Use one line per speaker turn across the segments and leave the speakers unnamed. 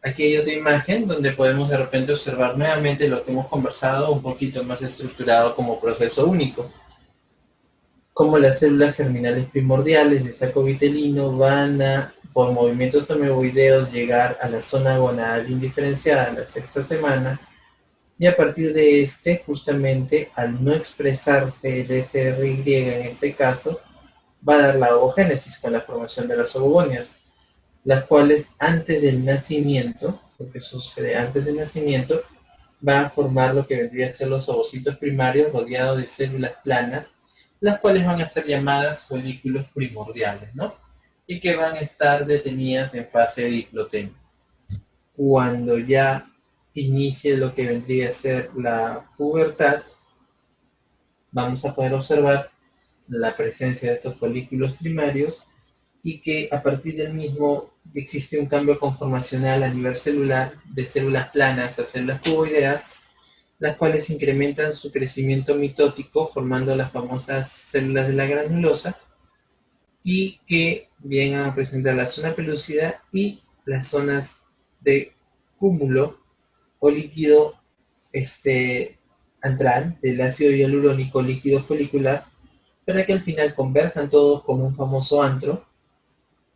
Aquí hay otra imagen donde podemos de repente observar nuevamente lo que hemos conversado un poquito más estructurado como proceso único. Como las células germinales primordiales de saco vitelino van a, por movimientos amoeboideos, llegar a la zona gonadal indiferenciada en la sexta semana, y a partir de este, justamente, al no expresarse el SRY en este caso, va a dar la ovogénesis con la formación de las ovogonias, las cuales antes del nacimiento, porque sucede antes del nacimiento, va a formar lo que vendría a ser los ovocitos primarios rodeados de células planas, las cuales van a ser llamadas folículos primordiales, ¿no? Y que van a estar detenidas en fase de diplotemia. Cuando ya inicie lo que vendría a ser la pubertad, vamos a poder observar la presencia de estos folículos primarios y que a partir del mismo existe un cambio conformacional a nivel celular de células planas a células cuboideas, las cuales incrementan su crecimiento mitótico formando las famosas células de la granulosa y que vienen a presentar la zona pelúcida y las zonas de cúmulo o líquido antral del ácido hialurónico líquido folicular, para que al final converjan todos como un famoso antro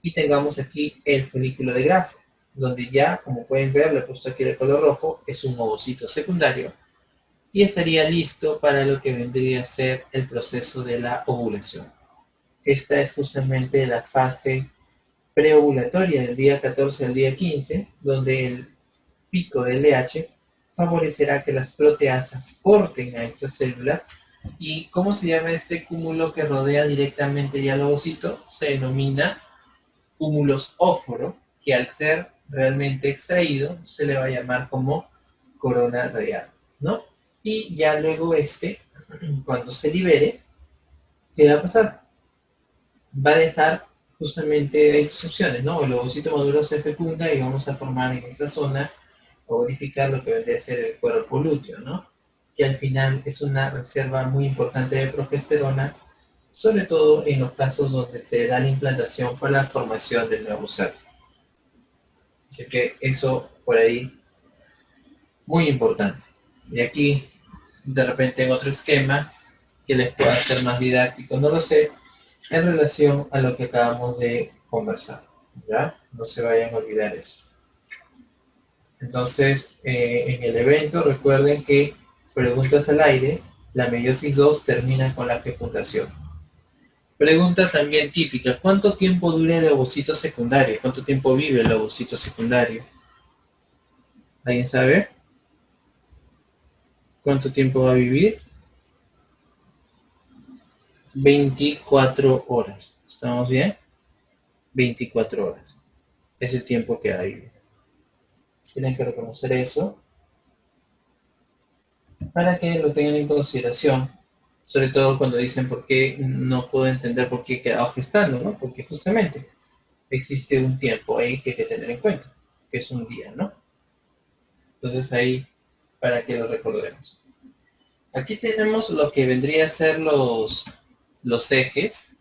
y tengamos aquí el folículo de Graf, donde ya, como pueden ver, le he puesto aquí de color rojo, es un ovocito secundario y estaría listo para lo que vendría a ser el proceso de la ovulación. Esta es justamente la fase preovulatoria del día 14 al día 15, donde el pico del LH favorecerá que las proteasas corten a esta célula. ¿Y cómo se llama este cúmulo que rodea directamente ya el ovocito? Se denomina cúmulos óforo, que al ser realmente extraído se le va a llamar como corona radial, ¿no? Y ya luego cuando se libere, ¿qué va a pasar? Va a dejar justamente instrucciones, ¿no? El ovocito maduro se fecunda y vamos a formar en esa zona o verificar lo que vendría a ser el cuerpo lúteo, ¿no? Que al final es una reserva muy importante de progesterona, sobre todo en los casos donde se da la implantación para la formación del nuevo ser. Así que eso por ahí, muy importante. Y aquí, de repente, en otro esquema que les pueda ser más didáctico, no lo sé, en relación a lo que acabamos de conversar, ¿ya? No se vayan a olvidar eso. Entonces, en el evento, recuerden que preguntas al aire, la meiosis 2 termina con la fecundación. Pregunta también típica, ¿cuánto tiempo dura el ovocito secundario? ¿Cuánto tiempo vive el ovocito secundario? ¿Alguien sabe? ¿Cuánto tiempo va a vivir? 24 horas. ¿Estamos bien? 24 horas. Es el tiempo que va a vivir. Tienen que reconocer eso para que lo tengan en consideración. Sobre todo cuando dicen por qué no puedo entender por qué he quedado gestando, ¿no? Porque justamente existe un tiempo ahí que hay que tener en cuenta, que es un día, ¿no? Entonces ahí, para que lo recordemos. Aquí tenemos lo que vendría a ser los ejes.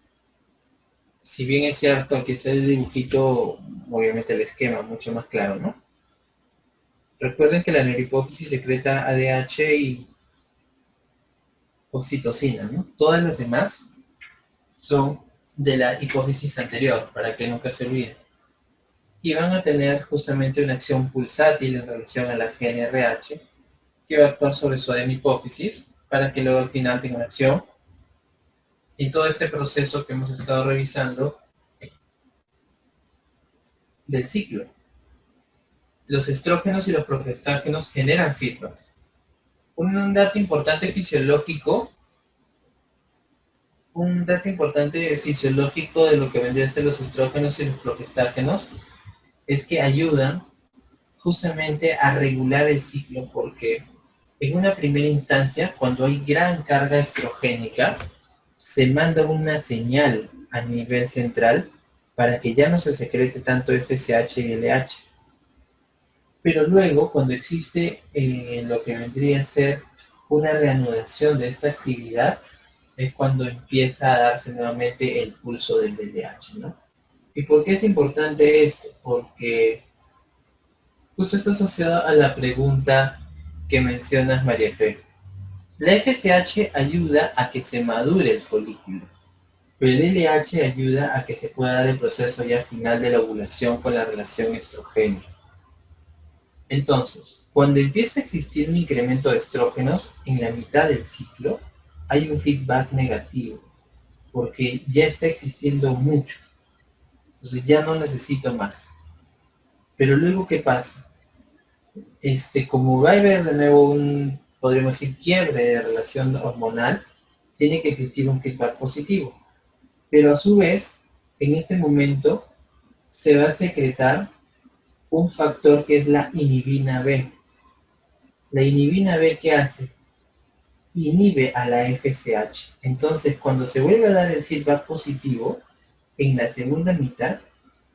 Si bien es cierto, aquí está el dibujito, obviamente el esquema mucho más claro, ¿no? Recuerden que la neurohipófisis secreta ADH y oxitocina, ¿no? Todas las demás son de la hipófisis anterior, para que nunca se olviden. Y van a tener justamente una acción pulsátil en relación a la GNRH, que va a actuar sobre su adenohipófisis, para que luego al final tenga una acción. Y todo este proceso que hemos estado revisando del ciclo. Los estrógenos y los progestágenos generan feedbacks. Un dato importante fisiológico de lo que vendrían a ser los estrógenos y los progestágenos es que ayudan justamente a regular el ciclo, porque en una primera instancia, cuando hay gran carga estrogénica, se manda una señal a nivel central para que ya no se secrete tanto FSH y LH. Pero luego, cuando existe lo que vendría a ser una reanudación de esta actividad, es cuando empieza a darse nuevamente el pulso del LH, ¿no? ¿Y por qué es importante esto? Porque Justo está asociado a la pregunta que mencionas, María Fe. La FSH ayuda a que se madure el folículo, pero el LH ayuda a que se pueda dar el proceso ya final de la ovulación con la relación estrogénio. Entonces, cuando empieza a existir un incremento de estrógenos en la mitad del ciclo, hay un feedback negativo, porque ya está existiendo mucho. Entonces ya no necesito más. Pero luego, ¿qué pasa? Como va a haber de nuevo podríamos decir, quiebre de relación hormonal, tiene que existir un feedback positivo. Pero a su vez, en ese momento, se va a secretar un factor que es la inhibina B. La inhibina B, ¿qué hace? Inhibe a la FSH. Entonces, cuando se vuelve a dar el feedback positivo, en la segunda mitad,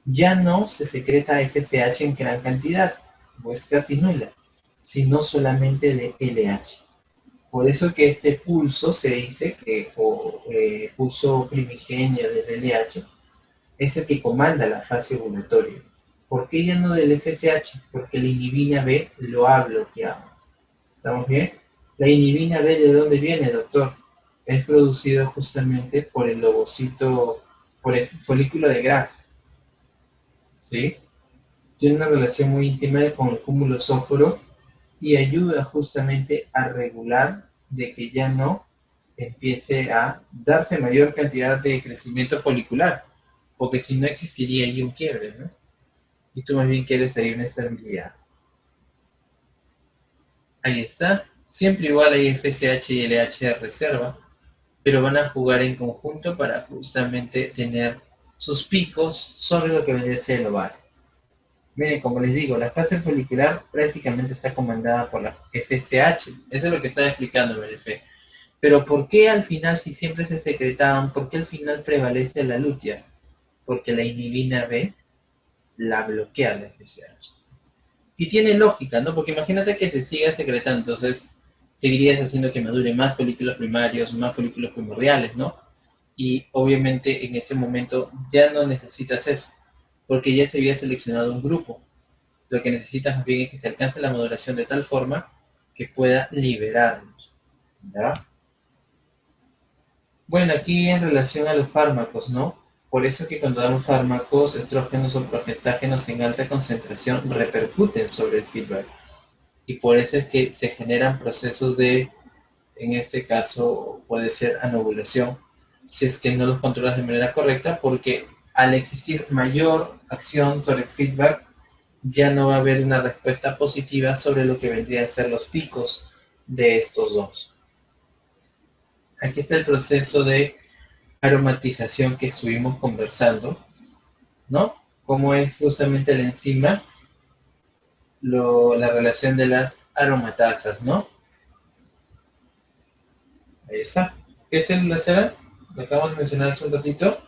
ya no se secreta FSH en gran cantidad, pues casi nula, sino solamente de LH. Por eso que este pulso se dice que, pulso primigenio del LH, es el que comanda la fase ovulatoria. ¿Por qué ya no del FSH? Porque la inhibina B lo ha bloqueado. ¿Estamos bien? La inhibina B, ¿de dónde viene, doctor? Es producido justamente por el lobocito, por el folículo de Graf, ¿sí? Tiene una relación muy íntima con el cúmulo sóforo y ayuda justamente a regular de que ya no empiece a darse mayor cantidad de crecimiento folicular, porque si no existiría ahí un quiebre, ¿no? Y tú más bien quieres ahí una estabilidad. Ahí está. Siempre igual hay FSH y LH de reserva, pero van a jugar en conjunto para justamente tener sus picos sobre lo que vendría a ser el ovario. Miren, como les digo, la fase folicular prácticamente está comandada por la FSH. Eso es lo que estaba explicando, MLF. Pero ¿por qué al final, si siempre se secretaban, por qué al final prevalece la lutea? Porque la inhibina B la bloquea la FSH. Y tiene lógica, ¿no? Porque imagínate que se siga secretando, entonces seguirías haciendo que madure más folículos primarios, más folículos primordiales, ¿no? Y obviamente en ese momento ya no necesitas eso, porque ya se había seleccionado un grupo. Lo que necesitas más bien es que se alcance la maduración de tal forma que pueda liberarlos, ¿ya? Bueno, aquí en relación a los fármacos, ¿no? Por eso que cuando damos fármacos, estrógenos o progestágenos en alta concentración repercuten sobre el feedback. Y por eso es que se generan procesos de, en este caso, puede ser anovulación, si es que no los controlas de manera correcta, porque al existir mayor acción sobre el feedback, ya no va a haber una respuesta positiva sobre lo que vendrían a ser los picos de estos dos. Aquí está el proceso de aromatización que estuvimos conversando, ¿no? Cómo es justamente la enzima, la relación de las aromatasas, ¿no? Ahí está. ¿Qué células eran? Lo acabamos de mencionar hace un ratito.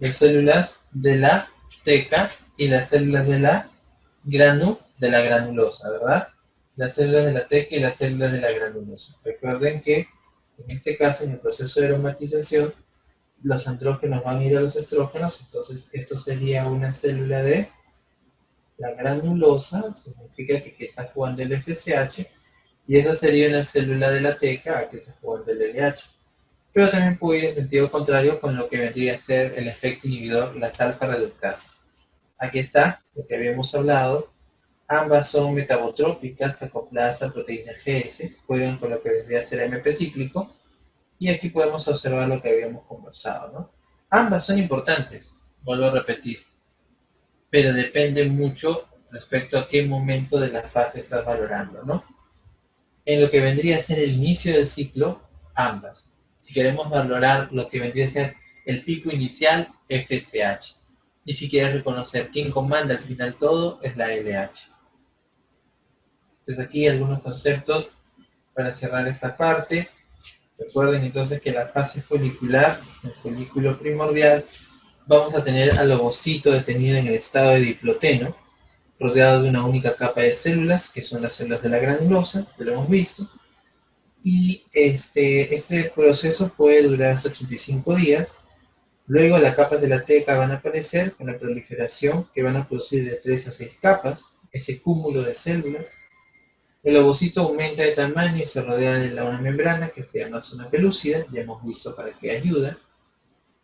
Las células de la teca y las células de la granulosa, ¿verdad? Las células de la teca y las células de la granulosa. Recuerden que en este caso, en el proceso de aromatización, los andrógenos van a ir a los estrógenos, entonces esto sería una célula de la granulosa, significa que está jugando el FSH, y esa sería una célula de la teca que está jugando el LH. Pero también puede ir en sentido contrario con lo que vendría a ser el efecto inhibidor, las alfa reductasas. Aquí está lo que habíamos hablado. Ambas son metabotrópicas acopladas a proteína GS, juegan con lo que vendría a ser MP cíclico, y aquí podemos observar lo que habíamos conversado, ¿no? Ambas son importantes, vuelvo a repetir, pero depende mucho respecto a qué momento de la fase estás valorando, ¿no? En lo que vendría a ser el inicio del ciclo, ambas. Si queremos valorar lo que vendría a ser el pico inicial, FSH. Y si quieres reconocer quién comanda al final todo, es la LH. Entonces aquí algunos conceptos para cerrar esta parte. Recuerden entonces que la fase folicular, el folículo primordial, vamos a tener al ovocito detenido en el estado de diploteno, rodeado de una única capa de células, que son las células de la granulosa, que lo hemos visto. Y este proceso puede durar hasta 85 días, Luego las capas de la teca van a aparecer con la proliferación que van a producir de 3 a 6 capas, ese cúmulo de células. El ovocito aumenta de tamaño y se rodea de una membrana que se llama zona pelúcida, ya hemos visto para qué ayuda.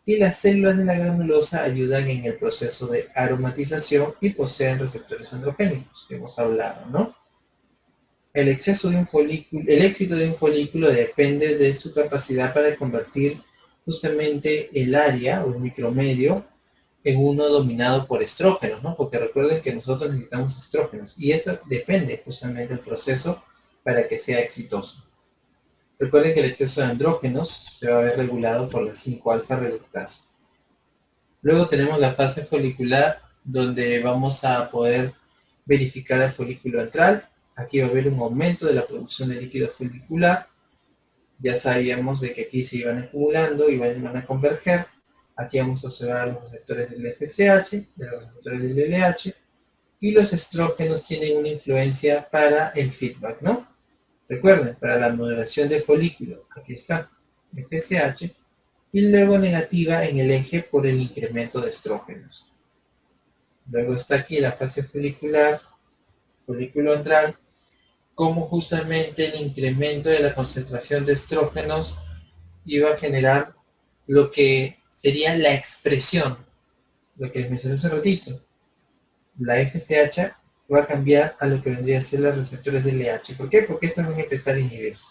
Y las células de la granulosa ayudan en el proceso de aromatización y poseen receptores androgénicos, que hemos hablado, ¿no? El éxito de un folículo depende de su capacidad para convertir justamente el área o el micromedio en uno dominado por estrógenos, ¿no? Porque recuerden que nosotros necesitamos estrógenos y eso depende justamente del proceso para que sea exitoso. Recuerden que el exceso de andrógenos se va a ver regulado por la 5-alfa reductasa. Luego tenemos la fase folicular, donde vamos a poder verificar el folículo antral. Aquí va a haber un aumento de la producción de líquido folicular. Ya sabíamos de que aquí se iban acumulando y van a converger. Aquí vamos a observar los receptores del FSH, de los receptores del LH, y los estrógenos tienen una influencia para el feedback, ¿no? Recuerden, para la modulación del folículo, aquí está, FSH, y luego negativa en el eje por el incremento de estrógenos. Luego está aquí la fase folicular, folículo antral, como justamente el incremento de la concentración de estrógenos iba a generar lo que sería la expresión, lo que les mencioné hace ratito. La FSH va a cambiar a lo que vendría a ser los receptores de LH. ¿Por qué? Porque estos van a empezar a inhibirse.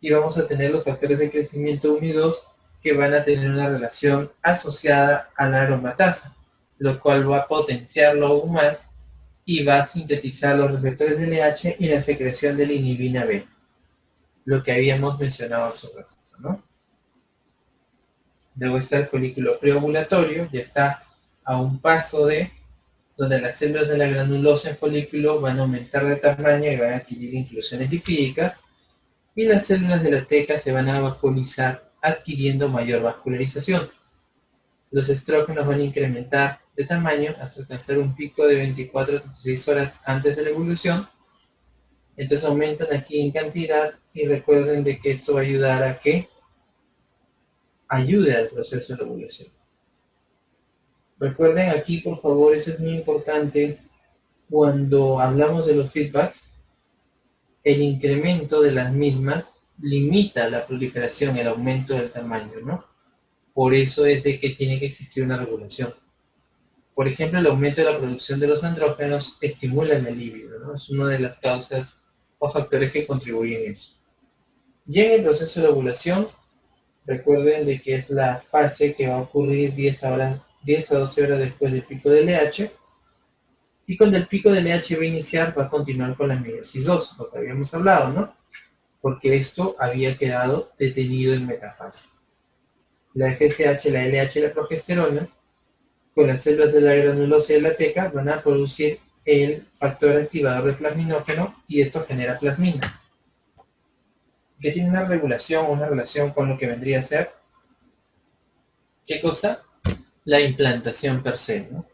Y vamos a tener los factores de crecimiento 1 y 2 que van a tener una relación asociada a la aromatasa, lo cual va a potenciarlo aún más y va a sintetizar los receptores de LH y la secreción de la inhibina B, lo que habíamos mencionado hace un ratito, ¿no? Luego está el folículo preovulatorio, ya está a un paso de donde las células de la granulosa en folículo van a aumentar de tamaño y van a adquirir inclusiones lipídicas, y las células de la teca se van a vacuolizar adquiriendo mayor vascularización. Los estrógenos van a incrementar de tamaño hasta alcanzar un pico de 24 a 36 horas antes de la evolución. Entonces aumentan aquí en cantidad y recuerden de que esto va a ayudar a que ayude al proceso de ovulación. Recuerden aquí, por favor, eso es muy importante, cuando hablamos de los feedbacks, el incremento de las mismas limita la proliferación, el aumento del tamaño, ¿no? Por eso es de que tiene que existir una regulación. Por ejemplo, el aumento de la producción de los andrógenos estimula el libido, ¿no? Es una de las causas o factores que contribuyen a eso. Y en el proceso de ovulación, recuerden de que es la fase que va a ocurrir 10 a 12 horas después del pico de LH, y cuando el pico de LH va a iniciar, va a continuar con la meiosis 2, lo que habíamos hablado, ¿no? Porque esto había quedado detenido en metafase. La FSH, la LH y la progesterona, con las células de la granulosa y de la teca, van a producir el factor activador de plasminógeno y esto genera plasmina, que tiene una regulación, una relación con lo que vendría a ser, ¿qué cosa? La implantación per se, ¿no?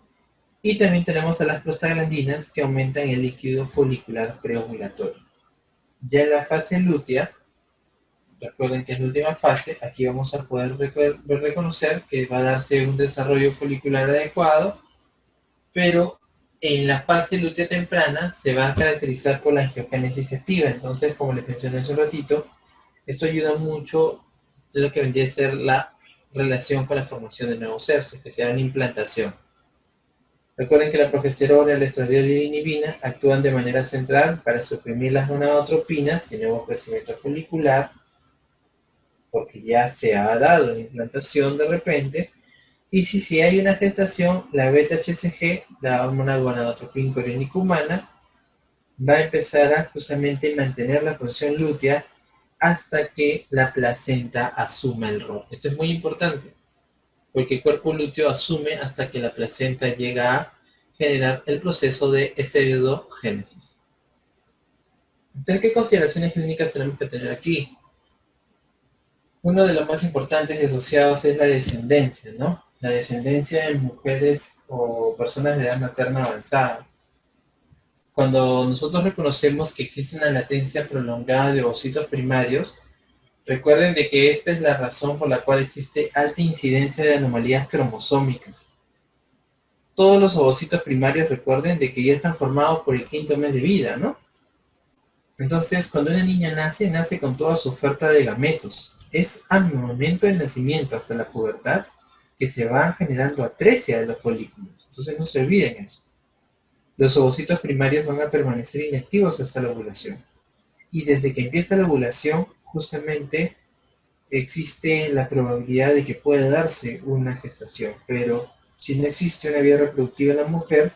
Y también tenemos a las prostaglandinas que aumentan el líquido folicular preovulatorio. Ya en la fase lútea, recuerden que es la última fase, aquí vamos a poder reconocer que va a darse un desarrollo folicular adecuado, pero en la fase lútea temprana se va a caracterizar por la angiogénesis activa. Entonces, como les mencioné hace un ratito, esto ayuda mucho en lo que vendría a ser la relación con la formación de nuevos cerces, que sea una implantación. Recuerden que la progesterona, el estradiol y la inhibina actúan de manera central para suprimir las gonadotropinas y el nuevo crecimiento folicular, porque ya se ha dado la implantación de repente. Y si hay una gestación, la beta-HCG, la hormona gonadotropín coriónica humana, va a empezar a justamente mantener la función lútea hasta que la placenta asuma el rol. Esto es muy importante, porque el cuerpo lúteo asume hasta que la placenta llega a generar el proceso de esteroidogénesis. Entonces, ¿qué consideraciones clínicas tenemos que tener aquí? Uno de los más importantes y asociados es la descendencia, ¿no? La descendencia en mujeres o personas de edad materna avanzada. Cuando nosotros reconocemos que existe una latencia prolongada de ovocitos primarios, Recuerden de que esta es la razón por la cual existe alta incidencia de anomalías cromosómicas. Todos los ovocitos primarios, recuerden de que ya están formados por el quinto mes de vida, ¿no? Entonces, cuando una niña nace, nace con toda su oferta de gametos. Es al momento del nacimiento hasta la pubertad que se van generando atresia de los folículos. Entonces, no se olviden eso. Los ovocitos primarios van a permanecer inactivos hasta la ovulación. Y desde que empieza la ovulación, justamente existe la probabilidad de que pueda darse una gestación. Pero si no existe una vida reproductiva en la mujer,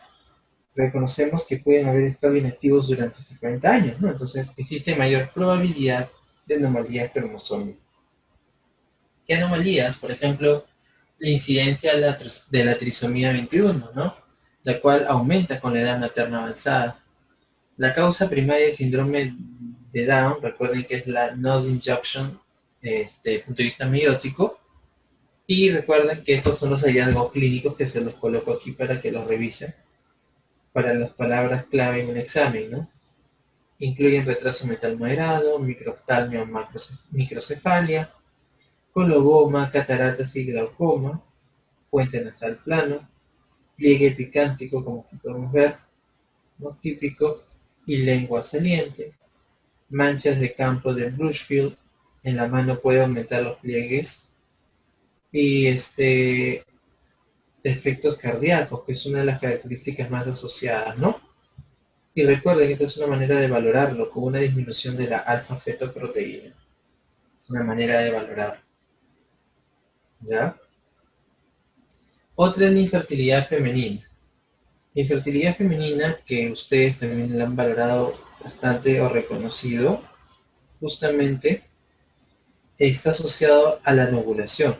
reconocemos que pueden haber estado inactivos durante 50 años, ¿no? Entonces existe mayor probabilidad de anomalías cromosómicas. ¿Qué anomalías? Por ejemplo, la incidencia de la trisomía 21, ¿no? La cual aumenta con la edad materna avanzada. La causa primaria del síndrome de Down, recuerden que es la nose injunction, desde el punto de vista meiótico, y recuerden que estos son los hallazgos clínicos que se los coloco aquí para que los revisen, para las palabras clave en un examen, ¿no? Incluyen retraso mental moderado, microftalmia o microcefalia, coloboma, cataratas y glaucoma, puente nasal plano, pliegue epicántico, como aquí podemos ver, ¿no? Típico, y lengua saliente, manchas de campo de Brushfield, en la mano puede aumentar los pliegues, y defectos cardíacos, que es una de las características más asociadas, ¿no? Y recuerden que esta es una manera de valorarlo, con una disminución de la alfa-fetoproteína. Es una manera de valorarlo, ¿ya? Otra es la infertilidad femenina. La infertilidad femenina, que ustedes también la han valorado bastante o reconocido, justamente está asociado a la ovulación.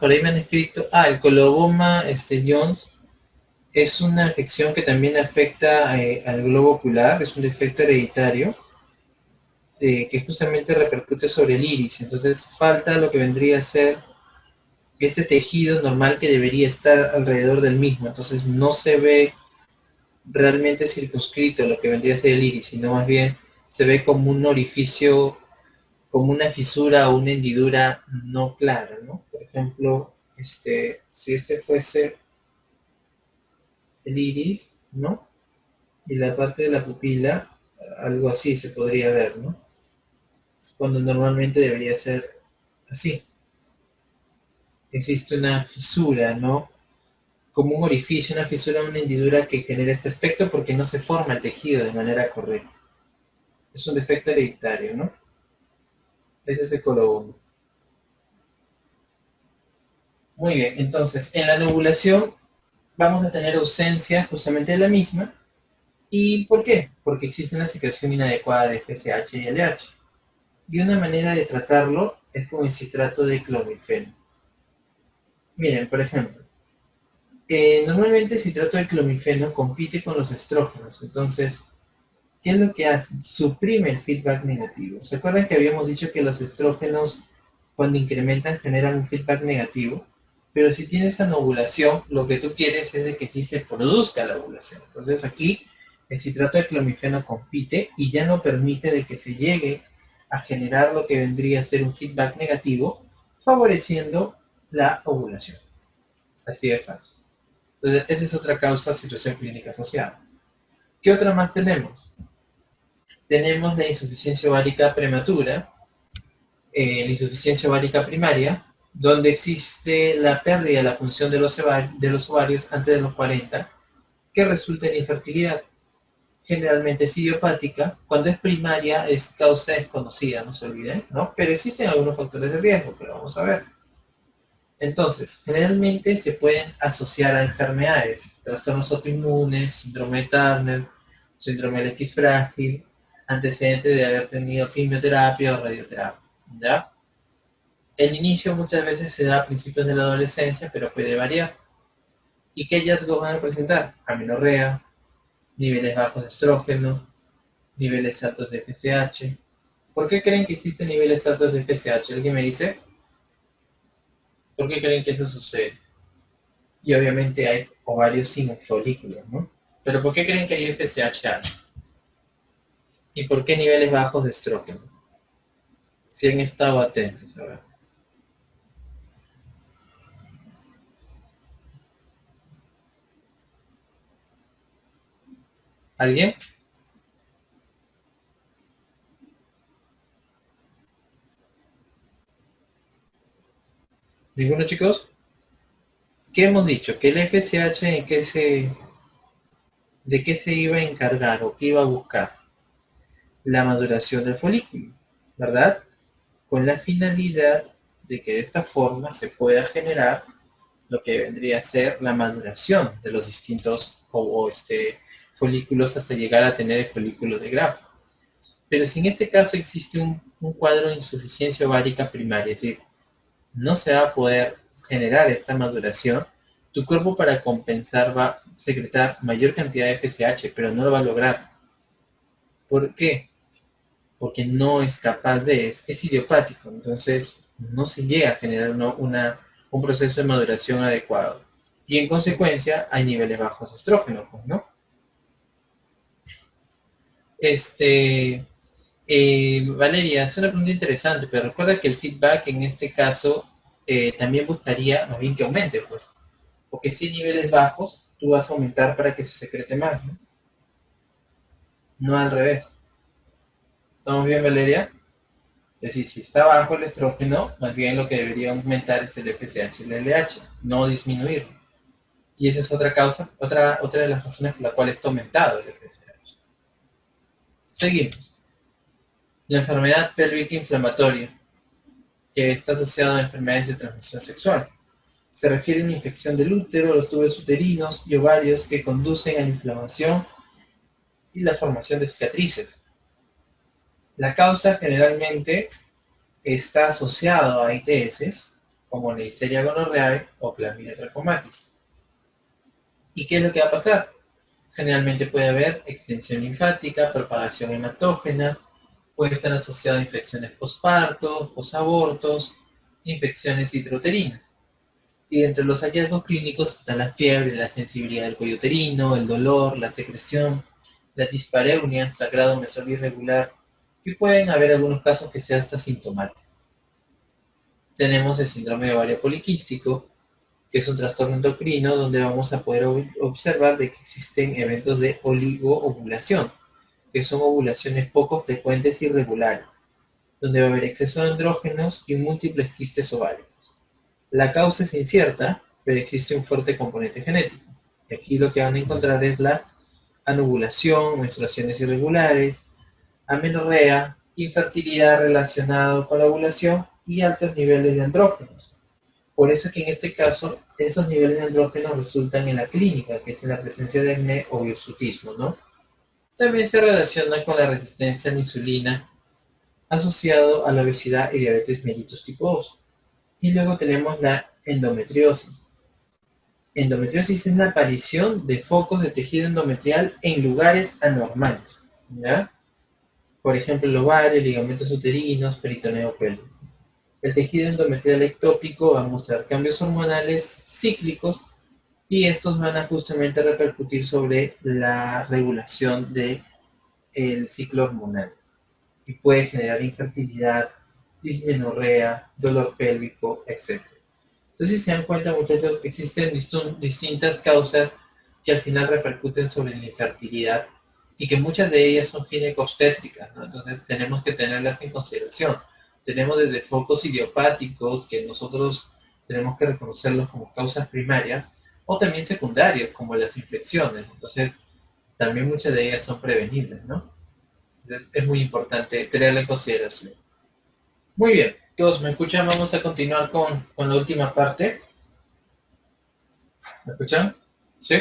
Por ahí me han escrito, el coloboma Jones es una afección que también afecta al globo ocular, es un defecto hereditario que justamente repercute sobre el iris. Entonces falta lo que vendría a ser ese tejido normal que debería estar alrededor del mismo. Entonces no se ve realmente circunscrito lo que vendría a ser el iris, sino más bien se ve como un orificio, como una fisura o una hendidura no clara, ¿no? Por ejemplo, si fuese el iris, ¿no? Y la parte de la pupila, algo así se podría ver, ¿no? Cuando normalmente debería ser así. Existe una fisura, ¿no? Como un orificio, una fisura, una hendidura que genera este aspecto porque no se forma el tejido de manera correcta. Es un defecto hereditario, ¿no? Ese es el coloboma. Muy bien, entonces, en la ovulación vamos a tener ausencia justamente de la misma. ¿Y por qué? Porque existe una secreción inadecuada de FSH y LH. Y una manera de tratarlo es con el citrato de clomifeno. Miren, por ejemplo, normalmente el citrato de clomifeno compite con los estrógenos. Entonces, ¿qué es lo que hace? Suprime el feedback negativo. ¿Se acuerdan que habíamos dicho que los estrógenos, cuando incrementan, generan un feedback negativo? Pero si tienes anovulación, lo que tú quieres es de que sí se produzca la ovulación. Entonces aquí el citrato de clomifeno compite y ya no permite de que se llegue a generar lo que vendría a ser un feedback negativo, favoreciendo la ovulación. Así de fácil. Entonces esa es otra causa, situación clínica asociada. ¿Qué otra más tenemos? Tenemos la insuficiencia ovárica prematura, la insuficiencia ovárica primaria, donde existe la pérdida de la función de los ovarios antes de los 40, que resulta en infertilidad. Generalmente es idiopática, cuando es primaria es causa desconocida, no se olviden, ¿no? Pero existen algunos factores de riesgo, pero vamos a ver. Entonces, generalmente se pueden asociar a enfermedades, trastornos autoinmunes, síndrome de Turner, síndrome del X frágil, antecedentes de haber tenido quimioterapia o radioterapia, ¿ya? El inicio muchas veces se da a principios de la adolescencia, pero puede variar. ¿Y qué hallazgos van a presentar? Amenorrea, niveles bajos de estrógeno, niveles altos de FSH. ¿Por qué creen que existen niveles altos de FSH? ¿Alguien me dice? ¿Por qué creen que eso sucede? Y obviamente hay ovarios sin folículos, ¿no? Pero ¿por qué creen que hay FSH alto? ¿Y por qué niveles bajos de estrógeno? Si han estado atentos, a ver. ¿Alguien? ¿Ninguno, chicos? ¿Qué hemos dicho? Que el FSH de qué se iba a encargar o qué iba a buscar. La maduración del folículo, ¿verdad? Con la finalidad de que de esta forma se pueda generar lo que vendría a ser la maduración de los distintos folículos hasta llegar a tener el folículo de grafo. Pero si en este caso existe un cuadro de insuficiencia ovárica primaria, es decir, no se va a poder generar esta maduración, tu cuerpo para compensar va a secretar mayor cantidad de FSH, pero no lo va a lograr. ¿Por qué? Porque no es capaz es idiopático, entonces no se llega a generar un proceso de maduración adecuado. Y en consecuencia hay niveles bajos de estrógeno, ¿no? Valeria, es una pregunta interesante, pero recuerda que el feedback en este caso también buscaría más bien que aumente, pues. Porque si hay niveles bajos, tú vas a aumentar para que se secrete más, ¿no? No al revés. ¿Estamos bien, Valeria? Es decir, si está bajo el estrógeno, más bien lo que debería aumentar es el FSH y el LH, no disminuirlo. Y esa es otra causa, otra de las razones por la cual está aumentado el FSH. Seguimos. La enfermedad pélvica inflamatoria, que está asociada a enfermedades de transmisión sexual. Se refiere a una infección del útero, los tubos uterinos y ovarios que conducen a la inflamación y la formación de cicatrices. La causa generalmente está asociada a ITS, como Neisseria gonorrhoeae o Chlamydia trachomatis. ¿Y qué es lo que va a pasar? Generalmente puede haber extensión linfática, propagación hematógena, puede estar asociado a infecciones postparto, posabortos, infecciones intrauterinas. Y entre los hallazgos clínicos están la fiebre, la sensibilidad del cuello uterino, el dolor, la secreción, la dispareunia, sangrado menstrual irregular, y pueden haber algunos casos que sea hasta sintomático. Tenemos el síndrome de ovario poliquístico, que es un trastorno endocrino donde vamos a poder observar de que existen eventos de oligoovulación, que son ovulaciones poco frecuentes y irregulares, donde va a haber exceso de andrógenos y múltiples quistes ováricos. La causa es incierta, pero existe un fuerte componente genético. Y aquí lo que van a encontrar es la anovulación, menstruaciones irregulares, amenorrea, infertilidad relacionada con la ovulación y altos niveles de andrógenos. Por eso que en este caso, esos niveles de andrógenos resultan en la clínica, que es en la presencia de acné o hirsutismo, ¿no? También se relaciona con la resistencia a la insulina asociado a la obesidad y diabetes mellitus tipo 2. Y luego tenemos la endometriosis. Endometriosis es la aparición de focos de tejido endometrial en lugares anormales, ¿ya? Por ejemplo, el ovario, ligamentos uterinos, peritoneo pélvico. El tejido endometrial ectópico va a mostrar cambios hormonales cíclicos y estos van a justamente repercutir sobre la regulación del ciclo hormonal y puede generar infertilidad, dismenorrea, dolor pélvico, etc. Entonces, si se dan cuenta, muchachos, existen distintas causas que al final repercuten sobre la infertilidad y que muchas de ellas son ginecobstétricas, ¿no? Entonces, tenemos que tenerlas en consideración. Tenemos desde focos idiopáticos que nosotros tenemos que reconocerlos como causas primarias o también secundarios, como las infecciones. Entonces, también muchas de ellas son prevenibles, ¿no? Entonces, es muy importante tenerla en consideración. Muy bien, todos me escuchan, vamos a continuar con la última parte. ¿Me escuchan? ¿Sí?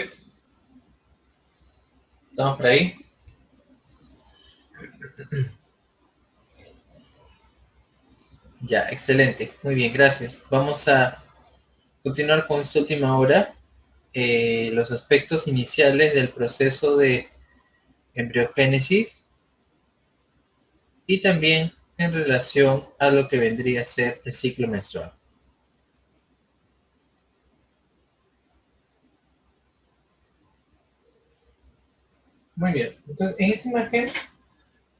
¿Estamos por ahí? Ya, excelente. Muy bien, gracias. Vamos a continuar con esta última hora. Los aspectos iniciales del proceso de embriogénesis y también en relación a lo que vendría a ser el ciclo menstrual. Muy bien, entonces en esta imagen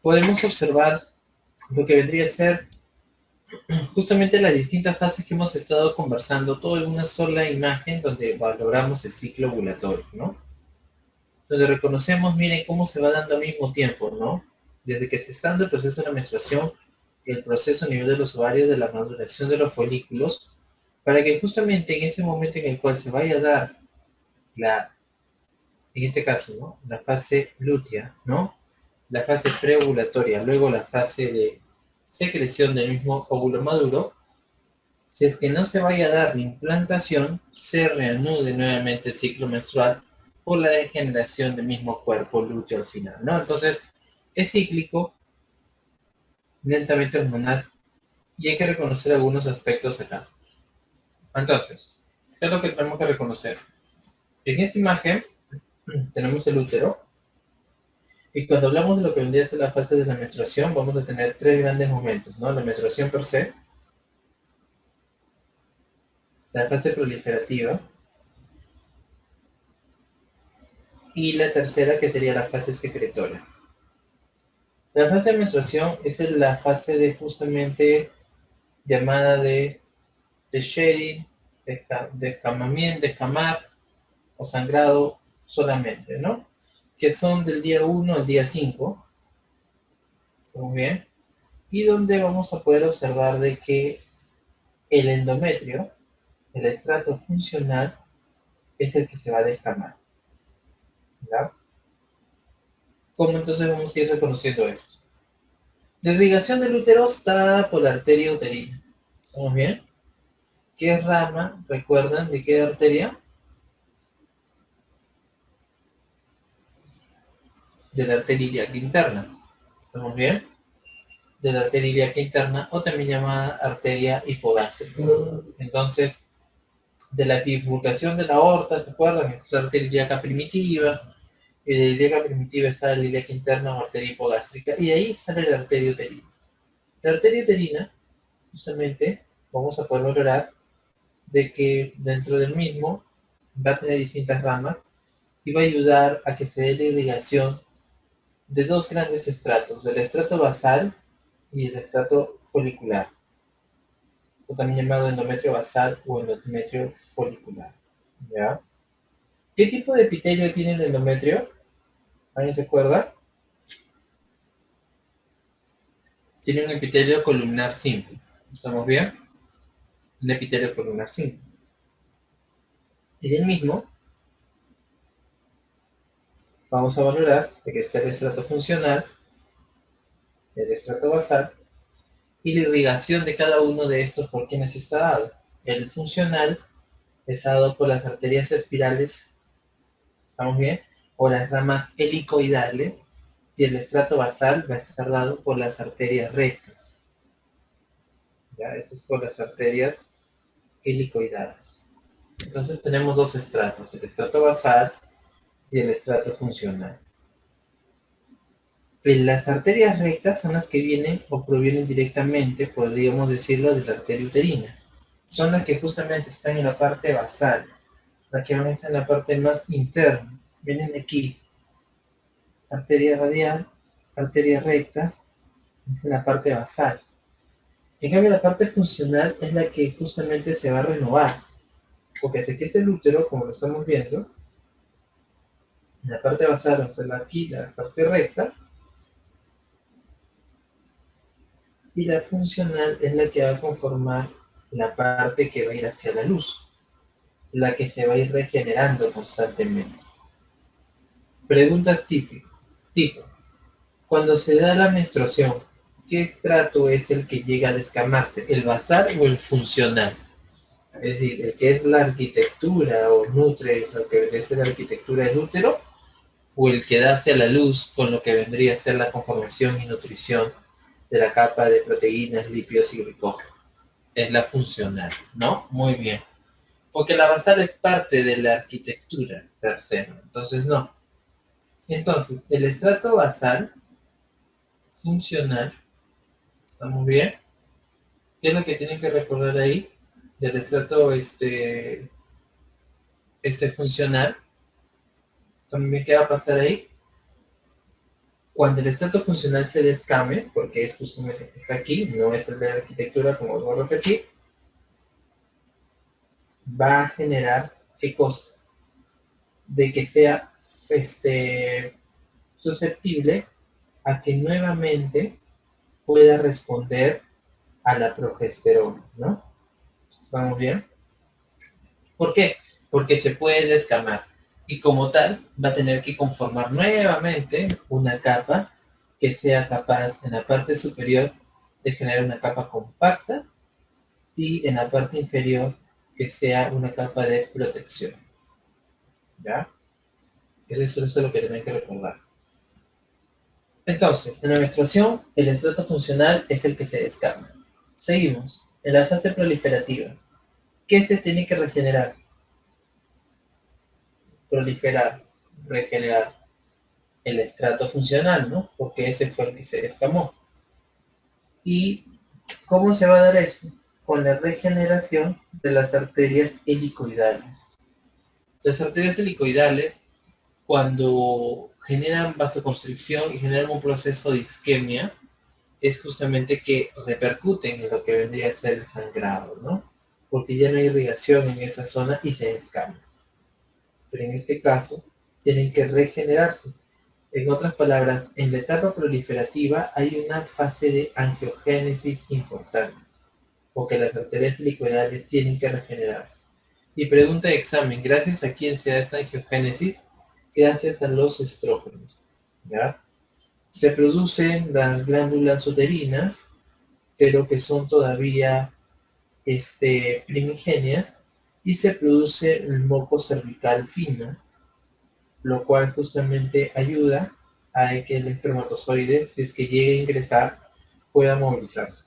podemos observar lo que vendría a ser justamente las distintas fases que hemos estado conversando, todo en una sola imagen donde valoramos el ciclo ovulatorio, ¿no? Donde reconocemos, miren, cómo se va dando al mismo tiempo, ¿no? Desde que se está dando el proceso de la menstruación, el proceso a nivel de los ovarios, de la maduración de los folículos, para que justamente en ese momento en el cual se vaya a dar la, en este caso, ¿no? La fase lútea, ¿no? La fase preovulatoria, luego la fase de secreción del mismo óvulo maduro, si es que no se vaya a dar la implantación, se reanude nuevamente el ciclo menstrual por la degeneración del mismo cuerpo lúteo al final, ¿no? Entonces, es cíclico, lentamente hormonal, y hay que reconocer algunos aspectos acá. Entonces, ¿qué es lo que tenemos que reconocer? En esta imagen tenemos el útero, y cuando hablamos de lo que vendría a ser la fase de la menstruación, vamos a tener tres grandes momentos, ¿no? La menstruación per se, la fase proliferativa, y la tercera que sería la fase secretoria. La fase de menstruación es la fase de justamente llamada de shedding, descamamiento, descamar o sangrado solamente, ¿no? Que son del día 1 al día 5, ¿estamos bien? Y donde vamos a poder observar de que el endometrio, el estrato funcional, es el que se va a descamar, ¿verdad? ¿Cómo entonces vamos a ir reconociendo esto? La irrigación del útero está dada por la arteria uterina, ¿estamos bien? ¿Qué rama, recuerdan, de qué arteria? De la arteria ilíaca interna. ¿Estamos bien? De la arteria ilíaca interna, o también llamada arteria hipogástrica. Entonces, de la bifurcación de la aorta, ¿se acuerdan? Es la arteria ilíaca primitiva, y de la ilíaca primitiva sale la ilíaca interna o arteria hipogástrica, y de ahí sale la arteria uterina. La arteria uterina, justamente, vamos a poder valorar de que dentro del mismo va a tener distintas ramas y va a ayudar a que se dé la irrigación de dos grandes estratos, el estrato basal y el estrato folicular, o también llamado endometrio basal o endometrio folicular. ¿Ya? ¿Qué tipo de epitelio tiene el endometrio? ¿Alguien se acuerda? Tiene un epitelio columnar simple. ¿Estamos bien? Un epitelio columnar simple. Y del mismo, vamos a valorar de que está el estrato funcional, el estrato basal, y la irrigación de cada uno de estos por quienes está dado. El funcional es dado por las arterias espirales, ¿estamos bien? O las ramas helicoidales, y el estrato basal va a estar dado por las arterias rectas. ¿Ya? Eso es por las arterias helicoidales. Entonces tenemos dos estratos, el estrato basal y el estrato funcional. Las arterias rectas son las que vienen o provienen directamente, podríamos decirlo, de la arteria uterina. Son las que justamente están en la parte basal, las que van a estar en la parte más interna. Vienen de aquí, arteria radial, arteria recta, es en la parte basal. En cambio, la parte funcional es la que justamente se va a renovar, porque si aquí es el útero, como lo estamos viendo, en la parte basal vamos a hacer aquí la parte recta, y la funcional es la que va a conformar la parte que va a ir hacia la luz, la que se va a ir regenerando constantemente. Preguntas tipo, cuando se da la menstruación, ¿qué estrato es el que llega a descamarse? ¿El basal o el funcional? Es decir, el que es la arquitectura o nutre lo que vendría a ser la arquitectura del útero, o el que da hacia la luz con lo que vendría a ser la conformación y nutrición de la capa de proteínas, lípidos y glucógeno. Es la funcional, ¿no? Muy bien. Porque la basal es parte de la arquitectura per se, ¿no? Entonces no. Entonces, el estrato basal funcional, ¿estamos bien? ¿Qué es lo que tienen que recordar ahí? Del estrato funcional. También, ¿qué va a pasar ahí? Cuando el estrato funcional se descame, porque es justamente el que está aquí, no es el de la arquitectura, como voy a repetir, va a generar, ¿qué cosa? De que sea susceptible a que nuevamente pueda responder a la progesterona, ¿no? ¿Vamos bien? ¿Por qué? Porque se puede descamar y como tal va a tener que conformar nuevamente una capa que sea capaz en la parte superior de generar una capa compacta y en la parte inferior que sea una capa de protección. ¿Ya? Eso es lo que tienen que recordar. Entonces, en la menstruación, el estrato funcional es el que se descama. Seguimos. En la fase proliferativa, ¿qué se tiene que regenerar? Proliferar, regenerar el estrato funcional, ¿no? Porque ese fue el que se descamó. ¿Y cómo se va a dar eso? Con la regeneración de las arterias helicoidales. Las arterias helicoidales, cuando generan vasoconstricción y generan un proceso de isquemia, es justamente que repercuten en lo que vendría a ser el sangrado, ¿no? Porque ya no hay irrigación en esa zona y se escama. Pero en este caso, tienen que regenerarse. En otras palabras, en la etapa proliferativa hay una fase de angiogénesis importante, porque las arterias liquidales tienen que regenerarse. Y pregunta de examen, ¿gracias a quién se da esta angiogénesis? Gracias a los estrógenos, ¿ya? Se producen las glándulas uterinas, pero que son todavía primigenias, y se produce el moco cervical fino, lo cual justamente ayuda a que el espermatozoide, si es que llegue a ingresar, pueda movilizarse.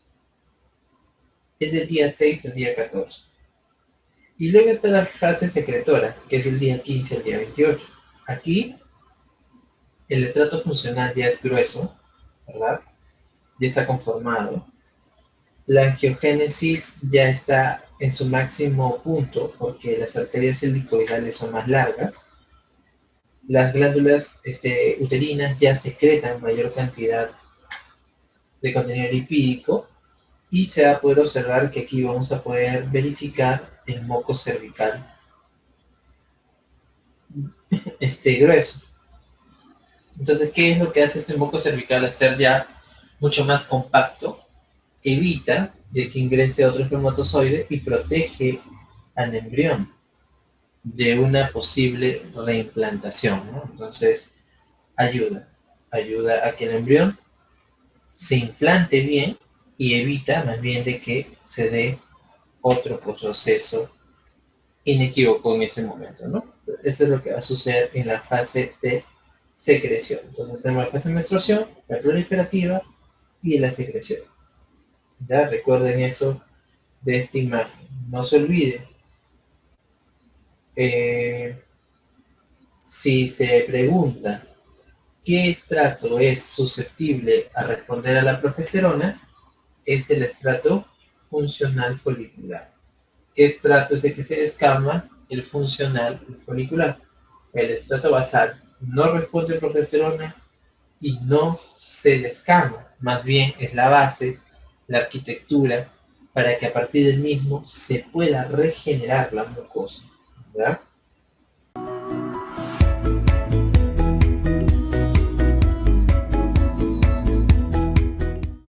Es del día 6 al día 14. Y luego está la fase secretora, que es el día 15 al día 28. Aquí el estrato funcional ya es grueso, ¿verdad? Ya está conformado. La angiogénesis ya está en su máximo punto porque las arterias helicoidales son más largas. Las glándulas uterinas ya secretan mayor cantidad de contenido lipídico y se va a poder observar que aquí vamos a poder verificar el moco cervical grueso. Entonces, ¿qué es lo que hace este moco cervical? Hacer ya mucho más compacto, evita de que ingrese otro espermatozoide y protege al embrión de una posible reimplantación, ¿no? Entonces, ayuda a que el embrión se implante bien y evita más bien de que se dé otro proceso inequívoco en ese momento, ¿no? Eso es lo que va a suceder en la fase de secreción. Entonces tenemos la fase de menstruación, la proliferativa y la secreción. Ya recuerden eso de esta imagen. No se olvide. Si se pregunta qué estrato es susceptible a responder a la progesterona, es el estrato funcional folicular. ¿Qué estrato es el que se descama? El funcional folicular. El estrato basal no responde a progesterona y no se descama. Más bien es la base, la arquitectura, para que a partir del mismo se pueda regenerar la mucosa, ¿verdad?